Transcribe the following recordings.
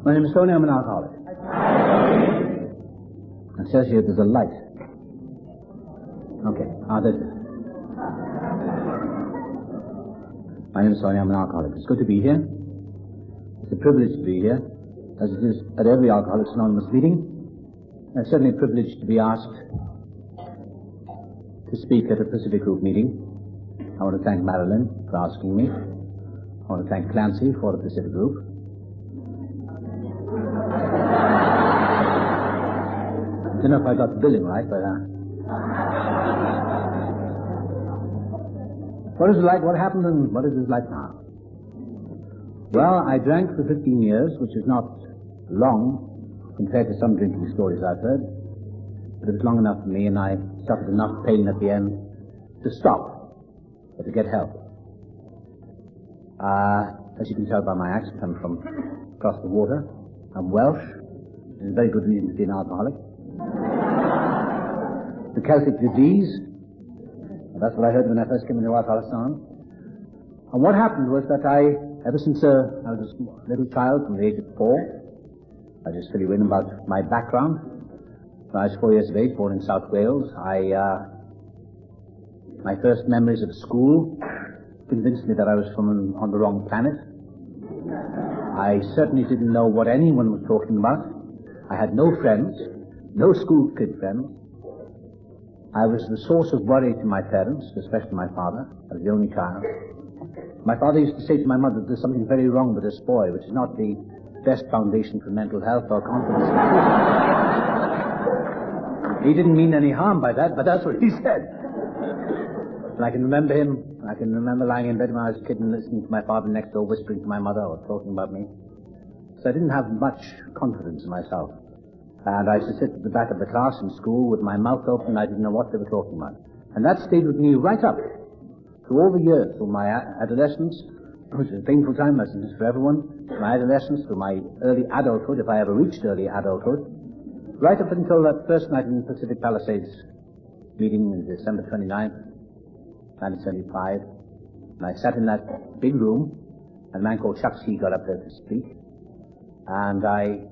My name is Tony. I'm an alcoholic. It says here there's a light. Okay. There's it. My name is Tony. I'm an alcoholic. It's good to be here. It's a privilege to be here, as it is at every Alcoholics Anonymous meeting. It's certainly a privilege to be asked to speak at a Pacific Group meeting. I want to thank Marilyn for asking me. I want to thank Clancy for the Pacific Group. I don't know if I got the billing right, but what is it like? What happened and what is it like now? Well, I drank for 15 years, which is not long compared to some drinking stories I've heard, but it was long enough for me, and I suffered enough pain at the end to stop, but to get help. As you can tell by my accent, I'm from across the water. I'm Welsh. There's a very good reason to be an alcoholic. The Celtic disease. That's what I heard when I first came into Alcoholics Anonymous. And what happened was that ever since I was a little child, from the age of 4, I just fill you in about my background. When I was 4 years of age, born in South Wales, my first memories of school convinced me that I was on the wrong planet. I certainly didn't know what anyone was talking about. I had no friends, no school kid friends. I was the source of worry to my parents, especially my father. I was the only child. My father used to say to my mother, there's something very wrong with this boy, which is not the best foundation for mental health or confidence. He didn't mean any harm by that, but that's what he said. And I can remember lying in bed when I was a kid and listening to my father next door whispering to my mother or talking about me. So I didn't have much confidence in myself. And I used to sit at the back of the class in school with my mouth open. I didn't know what they were talking about. And that stayed with me right up through all the years, through my adolescence, which is a painful time, as it is for everyone, through my adolescence, through my early adulthood, if I ever reached early adulthood, right up until that first night in Pacific Palisades meeting on December 29th, 1975. And I sat in that big room, and a man called Chuck C. got up there to speak, and I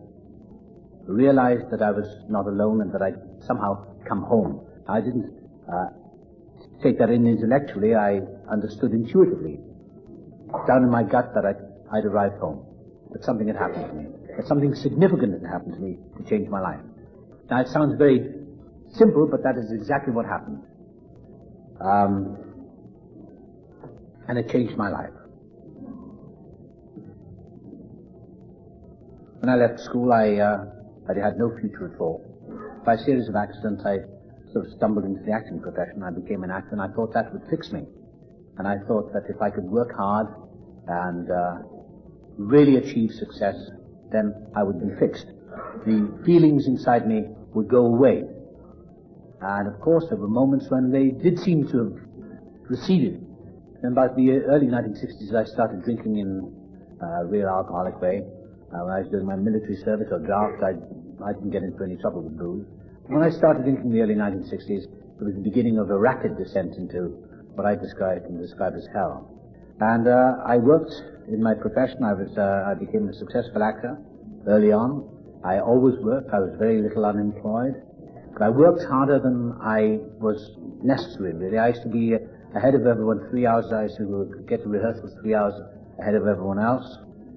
realized that I was not alone and that I'd somehow come home. I didn't take that in intellectually. I understood intuitively, down in my gut, that I'd arrived home, that something had happened to me, that something significant had happened to me to change my life. Now, it sounds very simple, but that is exactly what happened. And it changed my life. When I left school, I had no future at all. By a series of accidents, I sort of stumbled into the acting profession. I became an actor, and I thought that would fix me. And I thought that if I could work hard and really achieve success, then I would be fixed. The feelings inside me would go away. And of course, there were moments when they did seem to have receded. In about the early 1960s, I started drinking in a real alcoholic way. When I was doing my military service or draft, I didn't get into any trouble with booze. When I started drinking in the early 1960s, it was the beginning of a rapid descent into what I can describe as hell. And I worked in my profession. I became a successful actor early on. I always worked. I was very little unemployed. But I worked harder than I was necessary, really. I used to be ahead of everyone 3 hours. I used to get to rehearsals 3 hours ahead of everyone else,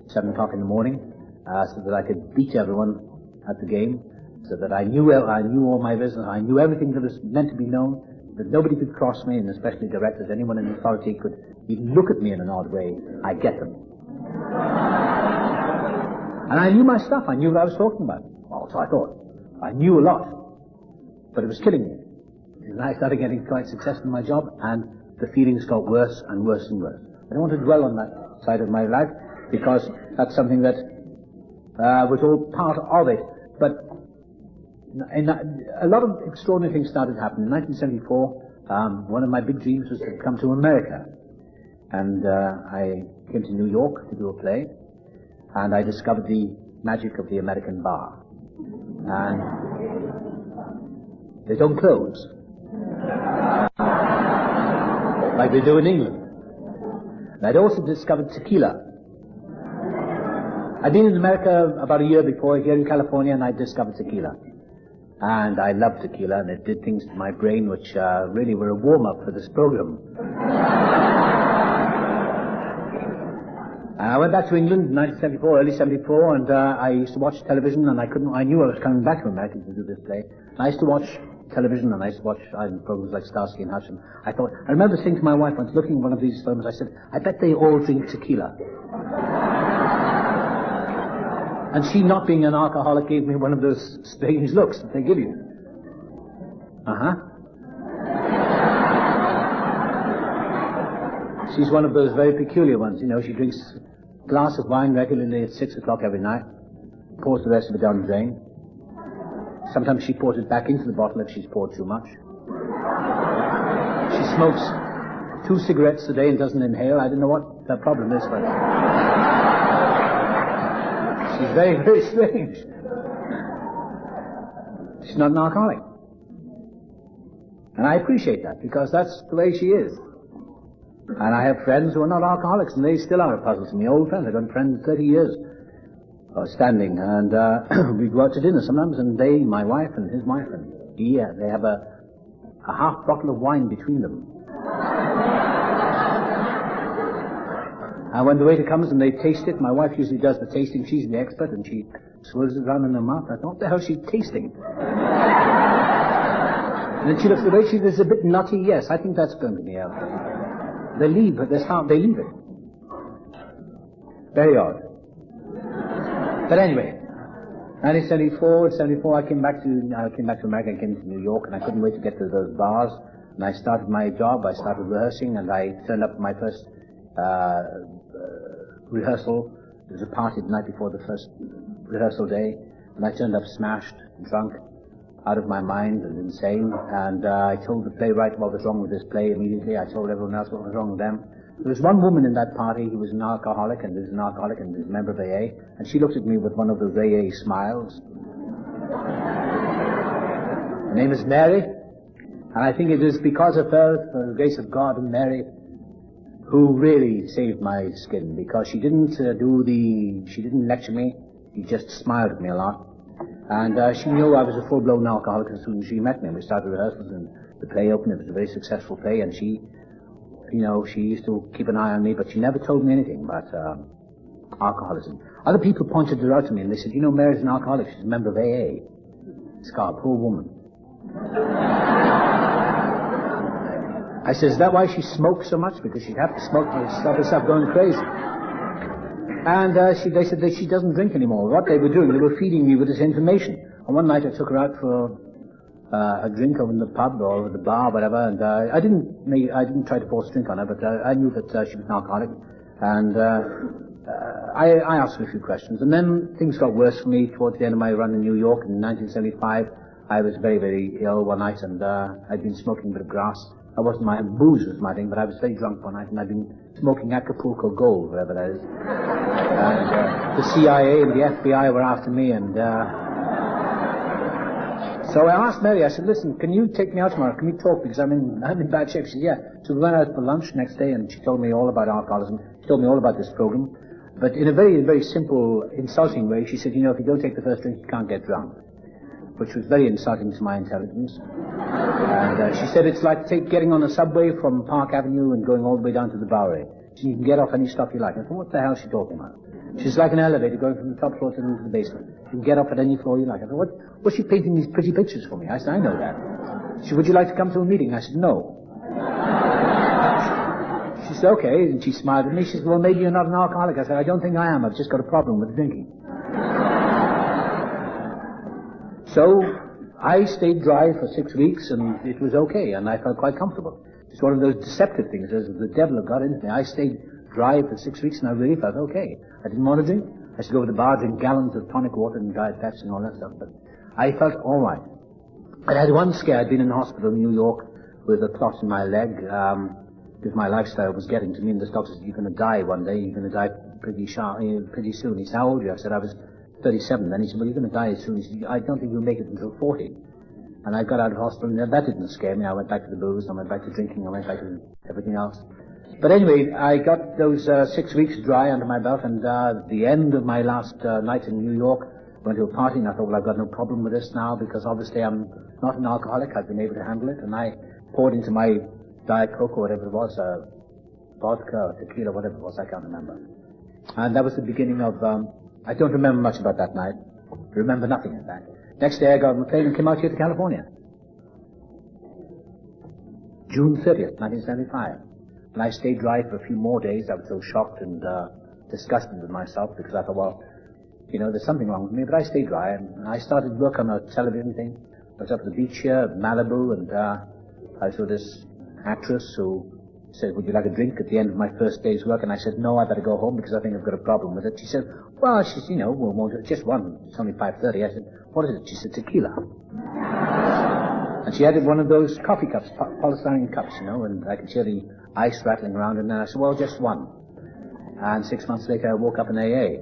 7 o'clock in the morning, so that I could beat everyone at the game, so that I knew all my business. I knew everything that was meant to be known, that nobody could cross me, and especially directors, anyone in authority could even look at me in an odd way. I get them. And I knew my stuff. I knew what I was talking about. Well, so I thought. I knew a lot. But it was killing me. And I started getting quite successful in my job, and the feelings got worse and worse and worse. I don't want to dwell on that side of my life, because that's something that was all part of it. But a lot of extraordinary things started happening. In 1974, one of my big dreams was to come to America. And I came to New York to do a play, and I discovered the magic of the American bar. And they don't close like they do in England. And I'd also discovered tequila. I'd been in America about a year before, here in California, and I discovered tequila. And I loved tequila, and it did things to my brain which really were a warm-up for this program. I went back to England in 1974, early 74, and I used to watch television, and I knew I was coming back to America to do this play. And I used to watch television, and I used to watch programs like Starsky and Hutch, and I remember saying to my wife once, looking at one of these films, I said, I bet they all drink tequila. And she, not being an alcoholic, gave me one of those strange looks that they give you. Uh-huh. She's one of those very peculiar ones, you know. She drinks a glass of wine regularly at 6 o'clock every night, pours the rest of it down the drain. Sometimes she pours it back into the bottle if she's poured too much. She smokes 2 cigarettes a day and doesn't inhale. I don't know what the problem is, but she's very, very strange. She's not an alcoholic. And I appreciate that, because that's the way she is. And I have friends who are not alcoholics, and they still are a puzzle to me. Old friends. I've got friends 30 years standing, and we go out to dinner sometimes, and my wife and his wife, and they have a half bottle of wine between them. And when the waiter comes and they taste it, my wife usually does the tasting. She's the expert, and she swirls it around in her mouth. I thought, what the hell is she tasting? And then she looks at the way she is a bit nutty. Yes, I think that's going to be out. They leave it. They leave it. Very odd. But anyway, 1974, 74, I came back to America. I came to New York, and I couldn't wait to get to those bars. And I started my job. I started rehearsing, and I turned up at my first rehearsal. There was a party the night before the first rehearsal day, and I turned up smashed, drunk, out of my mind and insane, and I told the playwright what was wrong with this play immediately. I told everyone else what was wrong with them. There was one woman in that party who was an alcoholic, and was a member of AA, and she looked at me with one of those AA smiles. Her name is Mary, and I think it is because of her, for the grace of God and Mary, who really saved my skin, because she didn't lecture me, she just smiled at me a lot. And she knew I was a full-blown alcoholic as soon as she met me. We started rehearsals, and the play opened. It was a very successful play, and she used to keep an eye on me, but she never told me anything about alcoholism. Other people pointed her out to me, and they said, Mary's an alcoholic. She's a member of AA. Scar, poor woman. I said, is that why she smokes so much? Because she'd have to smoke to stop herself going crazy. And they said that she doesn't drink anymore. What they were doing, they were feeding me with this information. And one night I took her out for a drink over in the pub or the bar, whatever, and I didn't try to force a drink on her, but I knew that she was an alcoholic. And I asked her a few questions. And then things got worse for me towards the end of my run in New York in 1975. I was very, very ill one night, and I'd been smoking a bit of grass. Booze was my thing, but I was very drunk one night, and I'd been smoking Acapulco Gold, whatever that is. And the CIA and the FBI were after me, and so I asked Mary, I said, listen, can you take me out tomorrow? Can we talk? Because I'm in bad shape. She said, yeah. So we went out for lunch next day, and she told me all about alcoholism. She told me all about this program. But in a very, very simple, insulting way, she said, if you don't take the first drink, you can't get drunk. Which was very insulting to my intelligence. And she said it's like getting on a subway from Park Avenue and going all the way down to the Bowery. So you can get off any stop you like. I thought, what the hell is she talking about? She's like an elevator going from the top floor to the basement. You can get off at any floor you like. I thought, what's she painting these pretty pictures for me? I said, I know that. She said, would you like to come to a meeting? I said, no. She said, okay. And she smiled at me. She said, well, maybe you're not an alcoholic. I said, I don't think I am. I've just got a problem with drinking. So I stayed dry for 6 weeks, and it was okay, and I felt quite comfortable. It's one of those deceptive things, as the devil got into me. I stayed dry for 6 weeks, and I really felt okay. I didn't want to drink. I used to go to the bar, drink gallons of tonic water and Diet Pepsi and all that stuff, but I felt all right. I had one scare. I'd been in the hospital in New York with a clot in my leg, because my lifestyle was getting to me, and the doctor said, you're going to die one day, you're going to die pretty soon. He said, how old are you? I said, I was 37 then. He said, well, you're going to die as soon as I don't think you'll make it until 40. And I got out of hospital, and that didn't scare me. I went back to the booze, I went back to drinking, I went back to everything else. But anyway, I got those 6 weeks dry under my belt, and the end of my last night in New York, went to a party, and I thought, well, I've got no problem with this now, because obviously I'm not an alcoholic. I've been able to handle it, and I poured into my Diet Coke or whatever it was, vodka or tequila, whatever it was, I can't remember. And that was the beginning of, I don't remember much about that night. I remember nothing, in fact. Next day I got on the plane and came out here to California. June 30th, 1975. And I stayed dry for a few more days. I was so shocked and disgusted with myself, because I thought, well, you know, there's something wrong with me. But I stayed dry, and I started work on a television thing. I was up at the beach here, Malibu, and I saw this actress who said, would you like a drink at the end of my first day's work? And I said, no, I better go home because I think I've got a problem with it. She said, well, she's, you know, just one. It's only 5:30. I said, what is it? She said, tequila. And she had one of those coffee cups, polystyrene cups, you know, and I could hear the ice rattling around. And then I said, well, just one. And 6 months later, I woke up in AA.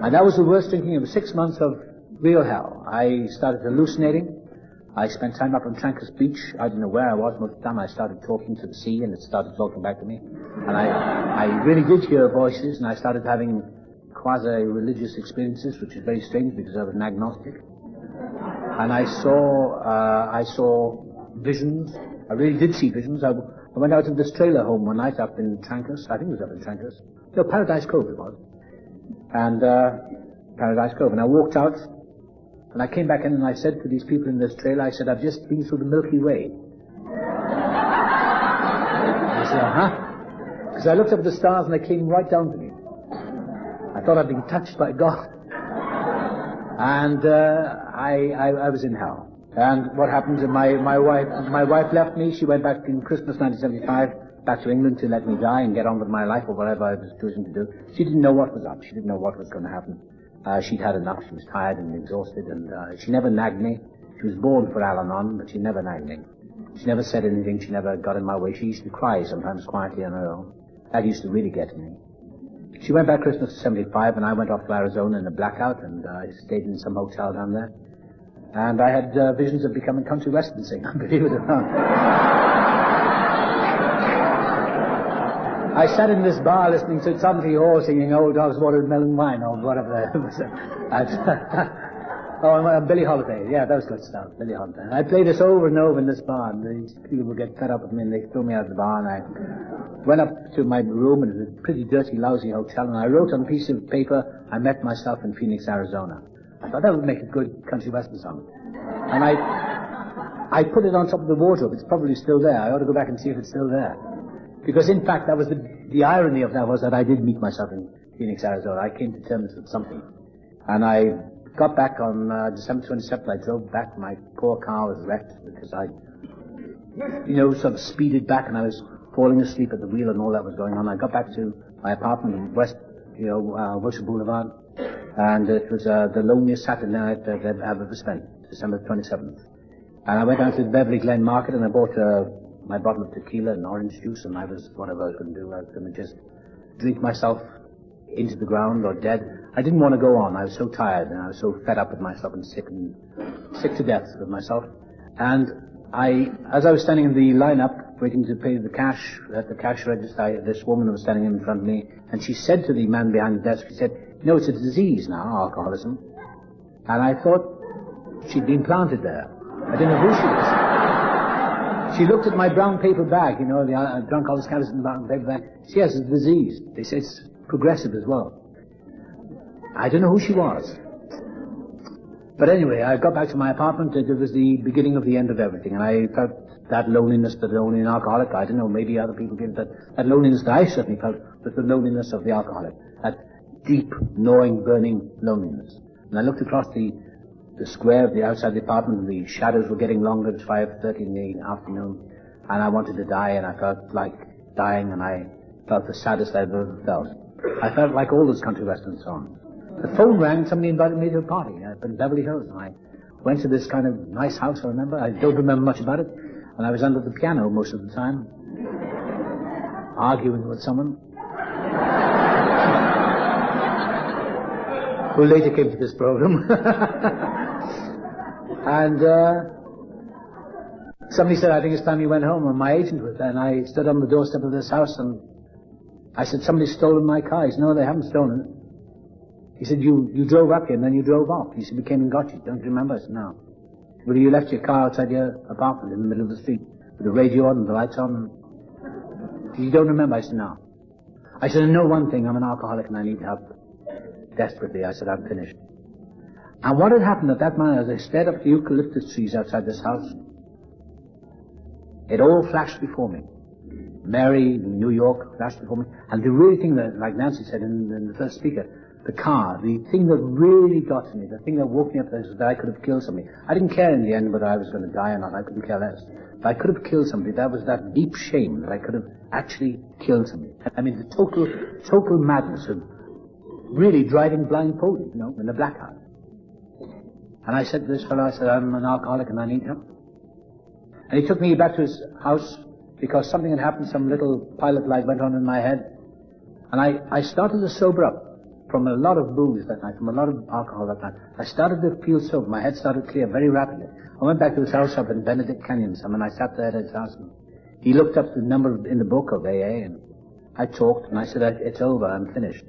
And that was the worst drinking of 6 months of real hell. I started hallucinating. I spent time up on Trancas Beach. I didn't know where I was most of the time. I started talking to the sea, and it started talking back to me. And I really did hear voices, and I started having quasi-religious experiences, which is very strange because I was an agnostic. And I saw visions. I really did see visions. I went out of this trailer home one night up in Trancas. I think it was up in Trancas. No, Paradise Cove it was. And Paradise Cove. And I walked out. And I came back in and I said to these people in this trailer, I said, I've just been through the Milky Way. I said, Because I looked up at the stars and they came right down to me. I thought I'd been touched by God. And I was in hell. And what happened to my wife left me. She went back in Christmas 1975, back to England to let me die and get on with my life or whatever I was choosing to do. She didn't know what was up. She didn't know what was going to happen. She'd had enough. She was tired and exhausted, and she never nagged me. She was born for Al-Anon, but she never nagged me. She never said anything. She never got in my way. She used to cry sometimes quietly on her own. That used to really get to me. She went back Christmas 75, and I went off to Arizona in a blackout, and I stayed in some hotel down there. And I had visions of becoming country western singer, believe it or not. I sat in this bar listening to Tomty Hall singing Old Dogs Watered Melon Wine or whatever. Billie Holiday. Yeah, that was good stuff. Billie Holiday. I played this over and over in this bar, and these people would get fed up with me, and they threw me out of the bar, and I went up to my room, and it was a pretty dirty, lousy hotel, and I wrote on a piece of paper, I met myself in Phoenix, Arizona. I thought that would make a good country western song. And I put it on top of the wardrobe. It's probably still there. I ought to go back and see if it's still there. Because, in fact, that was the irony of that was that I did meet myself in Phoenix, Arizona. I came to terms with something. And I got back on December 27th. I drove back. My poor car was wrecked because I, sort of speeded back, and I was falling asleep at the wheel and all that was going on. I got back to my apartment in West, Wilshire Boulevard. And it was the loneliest Saturday night that I've ever spent, December 27th. And I went down to the Beverly Glen Market, and I bought my bottle of tequila and orange juice, and whatever I was going to do, I was going to just drink myself into the ground or dead. I didn't want to go on. I was so tired, and I was so fed up with myself and sick to death with myself. And as I was standing in the lineup, waiting to pay the cash at the cash register, this woman was standing in front of me, and she said to the man behind the desk, she said, it's a disease now, alcoholism. And I thought she'd been planted there. I didn't know who she was. She looked at my brown paper bag, the drunk alcoholics in the brown paper bag. She has a disease. They say it's progressive as well. I don't know who she was. But anyway, I got back to my apartment. It was the beginning of the end of everything. And I felt that loneliness that only an alcoholic, I don't know, maybe other people get that loneliness that I certainly felt was the loneliness of the alcoholic. That deep, gnawing, burning loneliness. And I looked across the square of the outside the apartment, and the shadows were getting longer. It was 5:30 in the afternoon, and I wanted to die, and I felt like dying, and I felt the saddest I've ever felt. I felt like all those country western songs. The phone rang, somebody invited me to a party up in Beverly Hills, and I went to this kind of nice house, I remember. I don't remember much about it, and I was under the piano most of the time, arguing with someone who later came to this program. And Somebody said, I think it's time you went home, and my agent was there, and I stood on the doorstep of this house, and I said, somebody's stolen my car. He said, no, they haven't stolen it. He said, you drove up here, and then you drove off. He said, we came and got you. Don't you remember? I said, no. Well, you left your car outside your apartment in the middle of the street, with the radio on and the lights on. You don't remember? I said, no. I said, I know one thing, I'm an alcoholic and I need help. Desperately, I said, I'm finished. And what had happened at that moment, as I stared up the eucalyptus trees outside this house, it all flashed before me. Mary, New York, flashed before me. And the really thing that, like Nancy said in the first speaker, the car, the thing that really got to me, the thing that woke me up, was that I could have killed somebody. I didn't care in the end whether I was going to die or not. I couldn't care less. If I could have killed somebody, that was that deep shame that I could have actually killed somebody. I mean, the total madness of really driving blindfolded, you know, in the blackout. And I said to this fellow, I said, I'm an alcoholic and I need help. And he took me back to his house because something had happened, some little pilot light went on in my head. And I started to sober up from a lot of booze that night, from a lot of alcohol that night. I started to feel sober. My head started clear very rapidly. I went back to his house up in Benedict Canyon, and I sat there at his house. And he looked up the number in the book of AA, and I talked, and I said, it's over, I'm finished.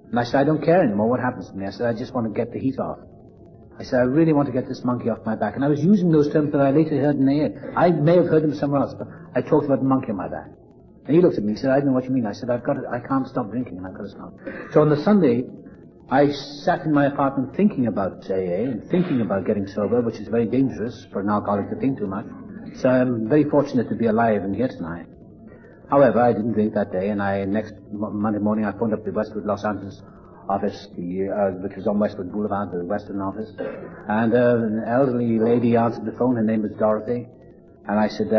And I said, I don't care anymore what happens to me. I said, I just want to get the heat off. I said, I really want to get this monkey off my back. And I was using those terms that I later heard in AA. I may have heard them somewhere else, but I talked about the monkey on my back. And he looked at me, he said, I don't know what you mean. I said, I can't stop drinking, and I've got to stop. So on the Sunday, I sat in my apartment thinking about AA and thinking about getting sober, which is very dangerous for an alcoholic to think too much. So I'm very fortunate to be alive and here tonight. However, I didn't drink that day, and next Monday morning I phoned up the Westwood Los Angeles office, which was on Westwood Boulevard, the Western office, and an elderly lady answered the phone. Her name was Dorothy, and I said,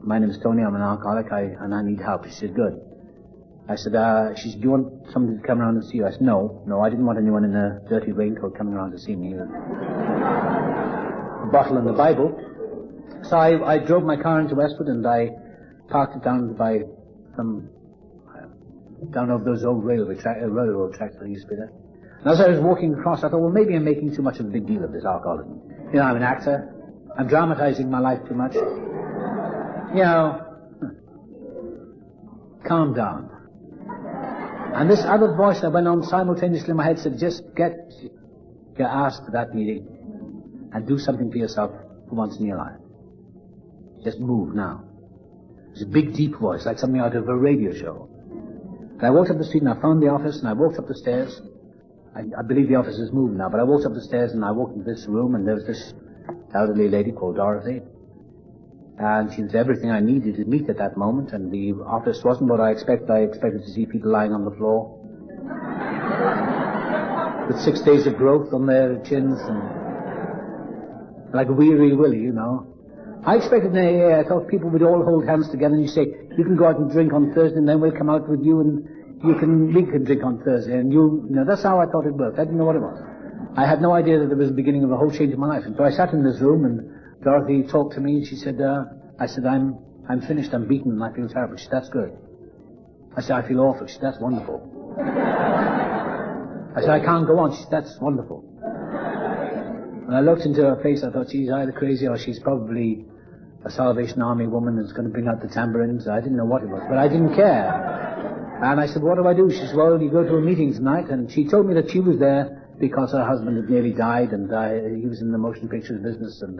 my name is Tony, I'm an alcoholic, and I need help. She said, good. I said, do you want somebody to come around and see you? I said, no, I didn't want anyone in a dirty raincoat coming around to see me. A bottle and the Bible. So I drove my car into Westwood and I parked it down by down over those old railroad tracks that used to be there. And as I was walking across, I thought, well, maybe I'm making too much of a big deal of this alcoholism. You know, I'm an actor. I'm dramatizing my life too much. You know, calm down. And this other voice that went on simultaneously in my head said, just get your ass to that meeting and do something for yourself for once in your life. Just move now. It's a big, deep voice, like something out of a radio show. And I walked up the street and I found the office and I walked up the stairs. I believe the office is moved now, but I walked up the stairs and I walked into this room and there was this elderly lady called Dorothy. And she was everything I needed to meet at that moment, and the office wasn't what I expected. I expected to see people lying on the floor with 6 days of growth on their chins and like Weary Willie, you know. I expected in AA, I thought people would all hold hands together and you say, you can go out and drink on Thursday and then we'll come out with you and we can drink on Thursday. And you know, that's how I thought it worked. I didn't know what it was. I had no idea that there was the beginning of a whole change in my life. And so I sat in this room and Dorothy talked to me and she said, I said, I'm finished, I'm beaten and I feel terrible. She said, that's good. I said, I feel awful. She said, that's wonderful. I said, I can't go on. She said, that's wonderful. When I looked into her face, I thought, she's either crazy or she's probably a Salvation Army woman that's going to bring out the tambourines. I didn't know what it was, but I didn't care. And I said, what do I do? She said, well, you go to a meeting tonight. And she told me that she was there because her husband had nearly died and he was in the motion pictures business and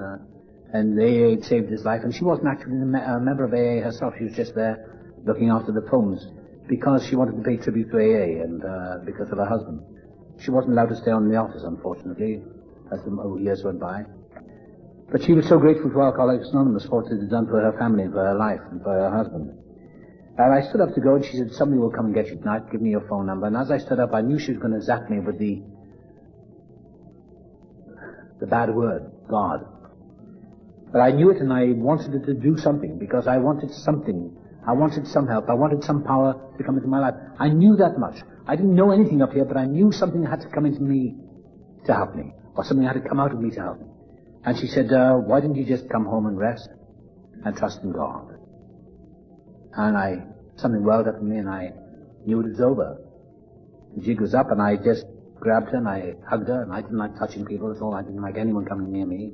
AA had saved his life. And she wasn't actually a member of AA herself. She was just there looking after the poems because she wanted to pay tribute to AA and because of her husband. She wasn't allowed to stay on in the office, unfortunately, as the years went by. But she was so grateful to Alcoholics Anonymous for what it had done for her family and for her life and for her husband. And I stood up to go and she said, somebody will come and get you tonight, give me your phone number. And as I stood up, I knew she was going to zap me with the bad word, God. But I knew it and I wanted it to do something because I wanted something. I wanted some help. I wanted some power to come into my life. I knew that much. I didn't know anything up here, but I knew something had to come into me to help me, or something had to come out of me to help me. And she said, why didn't you just come home and rest and trust in God? And something welled up in me and I knew it was over. The jig was up and I just grabbed her and I hugged her and I didn't like touching people at all. I didn't like anyone coming near me.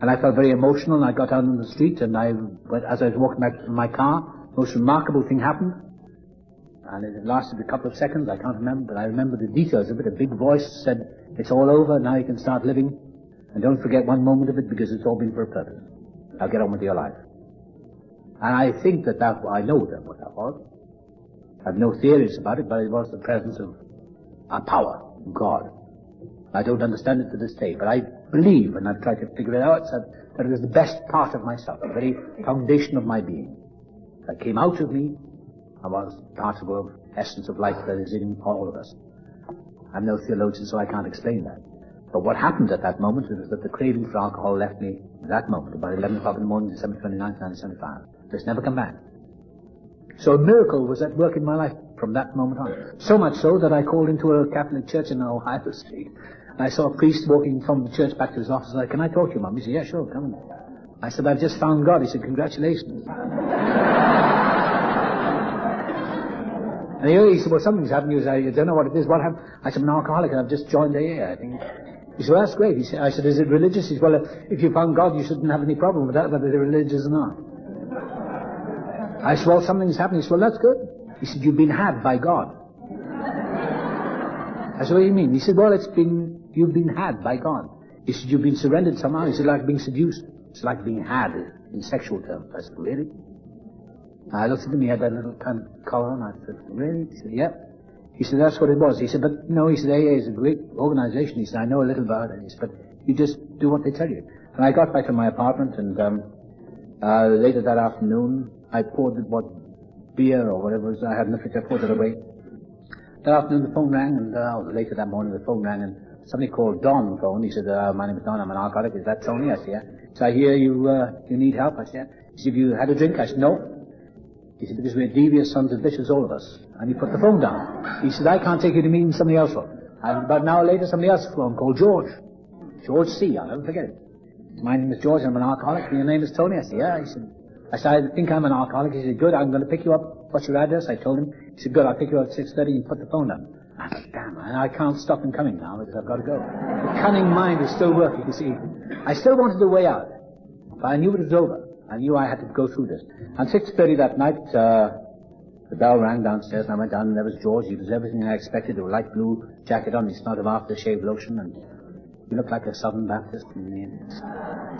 And I felt very emotional, and I got out on the street, and as I was walking back to my car, the most remarkable thing happened. And it lasted a couple of seconds, I can't remember, but I remember the details of it. A big voice said, "It's all over, now you can start living. And don't forget one moment of it, because it's all been for a purpose. Now get on with your life." And I think I know what that was. I have no theories about it, but it was the presence of a power, God. I don't understand it to this day, but I believe, and I've tried to figure it out, that it was the best part of myself, the very foundation of my being. That came out of me, and was part of the essence of life that is in all of us. I'm no theologian, so I can't explain that. But what happened at that moment was that the craving for alcohol left me at that moment, about 11 o'clock in the morning, December 29th, 1975. It's never come back. So a miracle was at work in my life from that moment on. So much so that I called into a Catholic church in Ohio Street. And I saw a priest walking from the church back to his office. I said, "Can I talk to you, Mum?" He said, "Yeah, sure, come on." I said, "I've just found God." He said, "Congratulations." And he said, "Well, something's happened." He said, "I don't know what it is. What happened?" I said, "I'm an alcoholic and I've just joined AA, I think." He said, "Well, that's great." I said, "Is it religious?" He said, "Well, if you found God, you shouldn't have any problem with that, whether they're religious or not." I said, "Well, something's happened." He said, "Well, that's good." He said, "You've been had by God." I said, "What do you mean?" He said, "Well, you've been had by God." He said, "You've been surrendered somehow." He said, "Like being seduced. It's like being had in sexual terms." I said, "Really?" I looked at him, he had that little kind of collar on. I said, "Really?" He said, "Yep." He said, "That's what it was." He said, "But no," he said, "AA is a great organization." He said, "I know a little about it." He said, "But you just do what they tell you." And I got back to my apartment, and later that afternoon, I poured beer or whatever it was I had in the fridge. I poured it away. That afternoon, the phone rang, and later that morning, the phone rang, and somebody called Don phone. He said, "My name is Don. I'm an alcoholic. Is that Tony?" I said, "Yeah." So I hear you need help. I said, "Yeah." He said, "Have you had a drink?" I said, "No." He said, "Because we're devious sons of bitches, all of us." And he put the phone down. He said, "I can't take you to meet somebody else." And about an hour later, somebody else phoned called George. George C. I'll never forget it. "My name is George. I'm an alcoholic. And your name is Tony?" I said, "Yeah." He said, "I think I'm an alcoholic." He said, "Good. I'm going to pick you up. What's your address?" I told him. He said, "Good. I'll pick you up at 6:30 and put the phone down." I said, "Damn, I can't stop him coming now because I've got to go." The cunning mind is still working, you see. I still wanted a way out, but I knew it was over. I knew I had to go through this. At 6:30 that night, the bell rang downstairs, and I went down, and there was George. He was everything I expected. A light blue jacket on. He smelled of aftershave lotion, and he looked like a Southern Baptist. And he had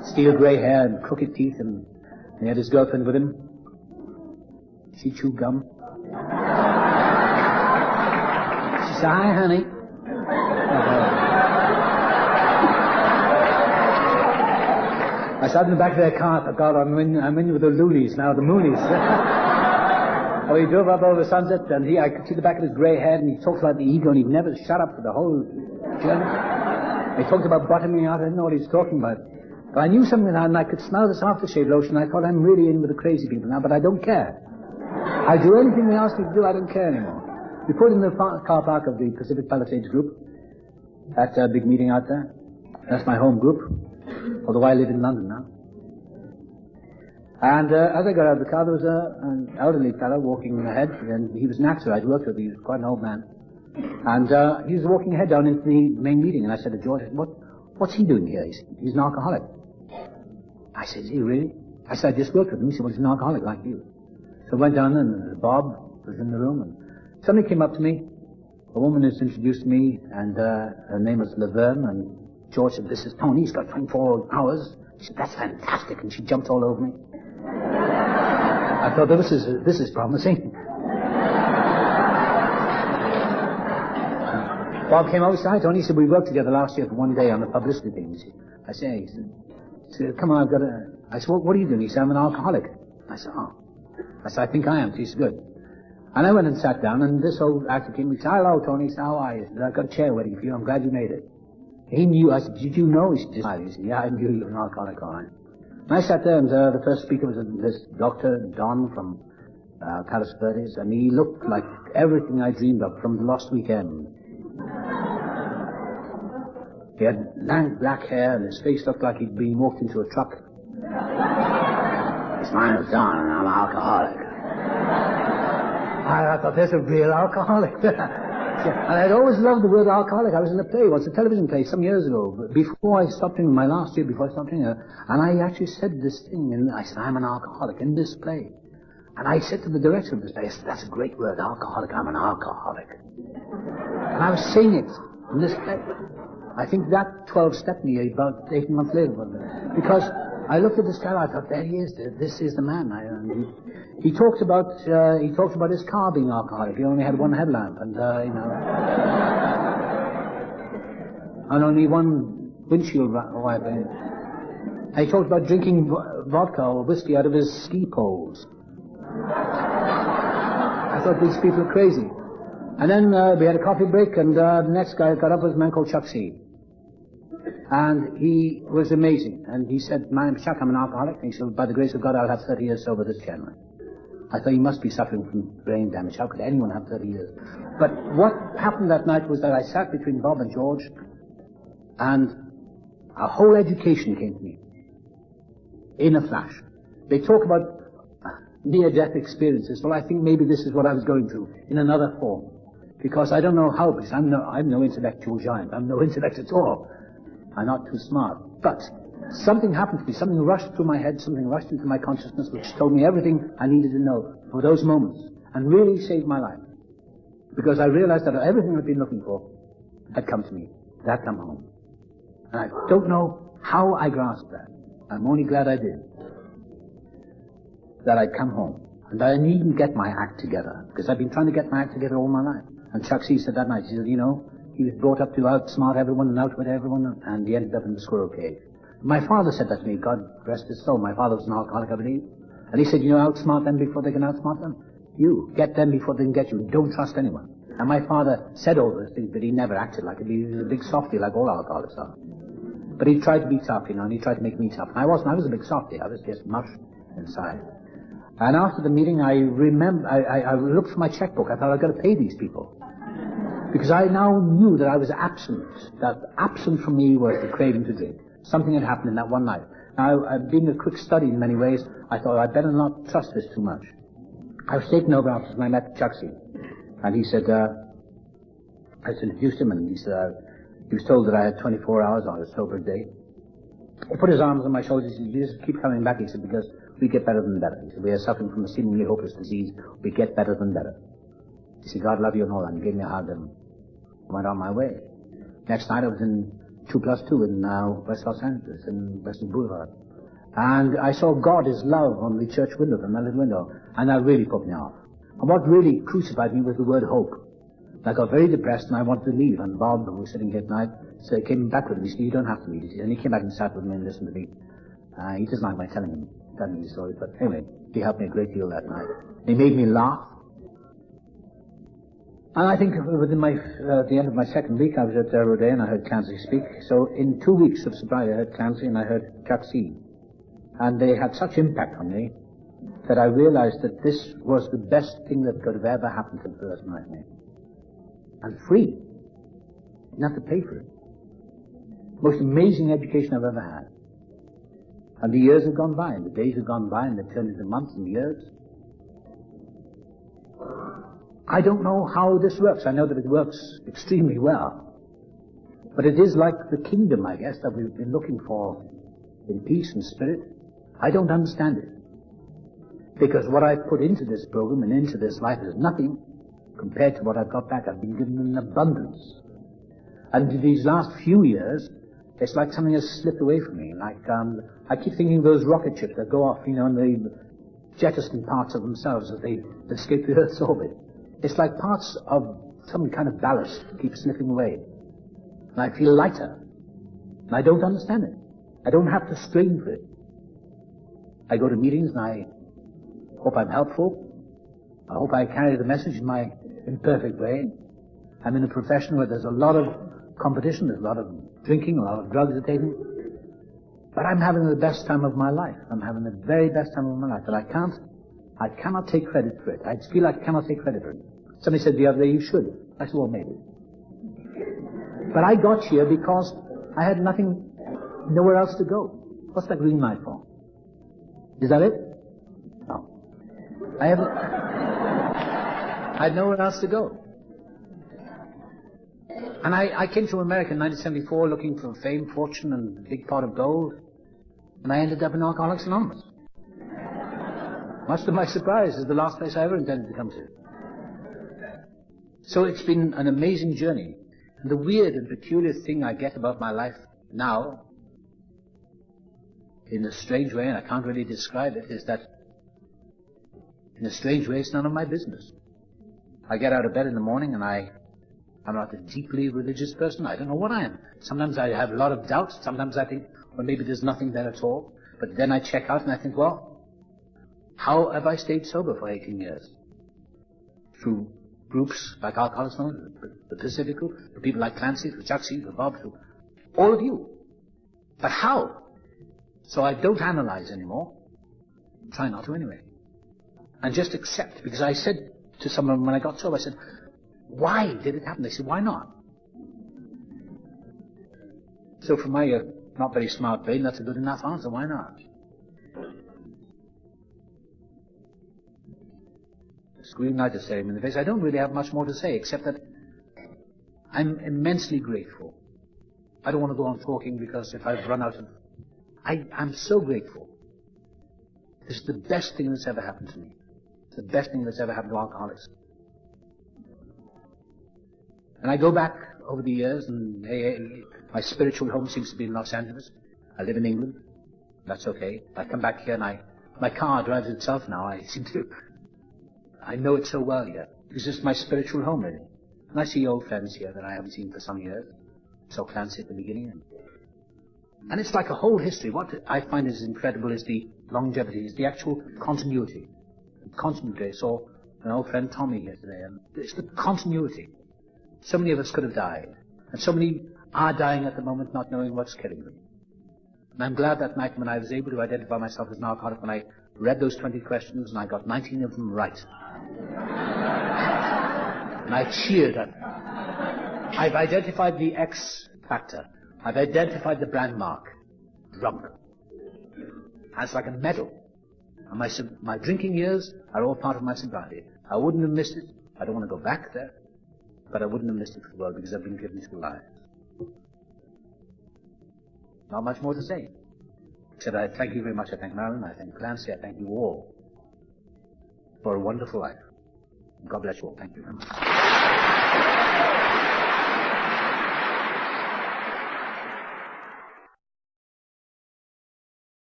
steel grey hair and crooked teeth, and he had his girlfriend with him. She chewed gum. She said, "Hi, honey." I sat in the back of their car. I thought, "God, I'm in with the loonies now, the moonies." So he drove up over the sunset, and I could see the back of his grey head, and he talked about the ego, and he never shut up for the whole journey. He talked about bottoming out. I didn't know what he was talking about. But I knew something now, and I could smell this aftershave lotion. I thought, I'm really in with the crazy people now, but I don't care. I'll do anything they ask me to do. I don't care anymore. We put in the car park of the Pacific Palisades group. That's a big meeting out there. That's my home group, although I live in London now. And as I got out of the car, there was an elderly fellow walking ahead, and he was an actor I'd worked with. He was quite an old man. And he was walking ahead down into the main meeting, and I said to George, what's he doing here? He said, "He's an alcoholic." I said, "Is he really?" I said, "I just worked with him." He said, "Well, he's an alcoholic like you." So I went down, and Bob was in the room, and somebody came up to me. A woman has introduced me, and her name was Laverne, and George said, "This is Tony. He's got 24 hours. She said, "That's fantastic," and she jumped all over me. I thought, this is promising. Bob came outside, Tony. He said, "We worked together last year for one day on the publicity thing." I said, he said, "Come on, I said, what are you doing?" He said, "I'm an alcoholic." I said, "Oh." I said, "I think I am." He said, "Good." And I went and sat down, and this old actor came. He said, "Hello, Tony." He said, "How are you?" He said, "I've got a chair waiting for you. I'm glad you made it." He knew. I said, "Did you know?" He said, "Yeah, I knew you were an alcoholic, all right." And I sat there, and the first speaker was this Dr. Don from Palos Verdes, and he looked like everything I dreamed of from the Lost Weekend. He had lank black hair, and his face looked like he'd been walked into a truck. "His name is Don, and I'm an alcoholic." I thought, there's a real alcoholic. Yeah, and I'd always loved the word alcoholic. I was in a play, a television play some years ago, before I stopped drinking, my last year before I stopped drinking, and I actually said this thing, and I said, I'm an alcoholic in this play. And I said to the director of this play, I said, that's a great word, alcoholic, I'm an alcoholic. And I was saying it in this play. I think that 12-stepped me about 18 months later. Because I looked at this guy, I thought, there he is, this is the man. He talked about his car being alcoholic. He only had one headlamp, and and only one windshield wiper. He talked about drinking vodka or whiskey out of his ski poles. I thought these people are crazy. And then we had a coffee break, and the next guy got up was a man called Chuck C. And he was amazing. And he said, my name's Chuck, I'm an alcoholic. And he said, by the grace of God, I'll have 30 years sober this January. I thought, he must be suffering from brain damage. How could anyone have 30 years? But what happened that night was that I sat between Bob and George, and a whole education came to me in a flash. They talk about near-death experiences. Well, I think maybe this is what I was going through in another form. Because I don't know how, because I'm no intellectual giant. I'm no intellect at all. I'm not too smart. But something happened to me. Something rushed through my head. Something rushed into my consciousness which told me everything I needed to know for those moments. And really saved my life. Because I realized that everything I'd been looking for had come to me. It had come home. And I don't know how I grasped that. I'm only glad I did. That I'd come home. And I needn't get my act together. Because I've been trying to get my act together all my life. And Chuck C. said that night, he said, he was brought up to outsmart everyone and outwit everyone, and he ended up in the squirrel cage. My father said that to me, God rest his soul. My father was an alcoholic, I believe. And he said, outsmart them before they can outsmart them. You get them before they can get you. Don't trust anyone. And my father said all those things, but he never acted like it. He was a big softy, like all alcoholics are. But he tried to be tough, and he tried to make me tough. And I wasn't. I was a big softy. I was just mush inside. And after the meeting, I looked for my checkbook. I thought, I've got to pay these people. Because I now knew that I was absent. That absent from me was the craving to drink. Something had happened in that one night. Now, being a quick study in many ways, I thought I'd better not trust this too much. I was taken over after I met Chuck C. And he said, I introduced him, and he said, he was told that I had 24 hours on a sober day. He put his arms on my shoulders. He said, you just keep coming back. He said, because we get better than better. He said, we are suffering from a seemingly hopeless disease. We get better than better. He said, God love you and all that. And gave me a hug and went on my way. Next night I was in 2+2 in West Los Angeles, in Western Boulevard. And I saw God, His love, on the church window, from my little window. And that really put me off. And what really crucified me was the word hope. I got very depressed and I wanted to leave. And Bob, who was sitting here tonight, so he came back with me. He said, you don't have to leave. And he came back and sat with me and listened to me. He doesn't like my telling the story. But anyway, he helped me a great deal that night. He made me laugh. And I think within the end of my second week, I was at Rodeo and I heard Clancy speak. So in 2 weeks of sobriety, I heard Clancy and I heard Chuck C. And they had such impact on me that I realized that this was the best thing that could have ever happened to the person like me. And free. Not to pay for it. Most amazing education I've ever had. And the years have gone by, and the days have gone by, and they've turned into months and years. I don't know how this works. I know that it works extremely well. But it is like the kingdom, I guess, that we've been looking for in peace and spirit. I don't understand it. Because what I've put into this program and into this life is nothing compared to what I've got back. I've been given in abundance. And these last few years, it's like something has slipped away from me. Like, I keep thinking of those rocket ships that go off, and they jettison parts of themselves as they escape the Earth's orbit. It's like parts of some kind of ballast keep slipping away. And I feel lighter. And I don't understand it. I don't have to strain for it. I go to meetings and I hope I'm helpful. I hope I carry the message in my imperfect way. I'm in a profession where there's a lot of competition, there's a lot of drinking, a lot of drugs are taken. But I'm having the best time of my life. I'm having the very best time of my life. And I cannot take credit for it. I feel like I cannot take credit for it. Somebody said the other day, you should. I said, well, maybe. But I got here because I had nowhere else to go. What's that green light for? Is that it? No. I had nowhere else to go. And I came to America in 1974 looking for fame, fortune, and a big pot of gold. And I ended up in Alcoholics Anonymous. Much to my surprise, it's the last place I ever intended to come to. So it's been an amazing journey. And the weird and peculiar thing I get about my life now, in a strange way, and I can't really describe it, is that in a strange way it's none of my business. I get out of bed in the morning and I'm not a deeply religious person. I don't know what I am. Sometimes I have a lot of doubts. Sometimes I think, well, maybe there's nothing there at all. But then I check out and I think, well, how have I stayed sober for 18 years? Through groups like Alcoholics Anonymous, the Pacific Group, through people like Clancy, through Chucksy, through Bob, through all of you. But how? So I don't analyze anymore. Try not to anyway. And just accept. Because I said to someone when I got sober, I said, why did it happen? They said, why not? So from my not very smart brain, that's a good enough answer. Why not? Scream like to stare him in the face. I don't really have much more to say, except that I'm immensely grateful. I don't want to go on talking because if I've run out of... I'm so grateful. This is the best thing that's ever happened to me. It's the best thing that's ever happened to alcoholics. And I go back over the years, and my spiritual home seems to be in Los Angeles. I live in England. That's okay. I come back here, and my car drives itself now. I know it so well here. It's just my spiritual home, really. And I see old friends here that I haven't seen for some years. So Clancy at the beginning. And it's like a whole history. What I find is incredible is the longevity, is the actual continuity. Continuity. I saw an old friend, Tommy, here today, and it's the continuity. So many of us could have died. And so many are dying at the moment not knowing what's killing them. And I'm glad that night when I was able to identify myself as an alcoholic, when I read those 20 questions and I got 19 of them right. And I cheered. I've identified the X factor. I've identified the brand mark. Drunk. And it's like a medal. And my drinking years are all part of my sobriety. I wouldn't have missed it. I don't want to go back there. But I wouldn't have missed it for the world because I've been given 2 lives. Not much more to say. Except I thank you very much. I thank Marilyn. I thank Clancy. I thank you all for a wonderful life. God bless you all. Thank you very much.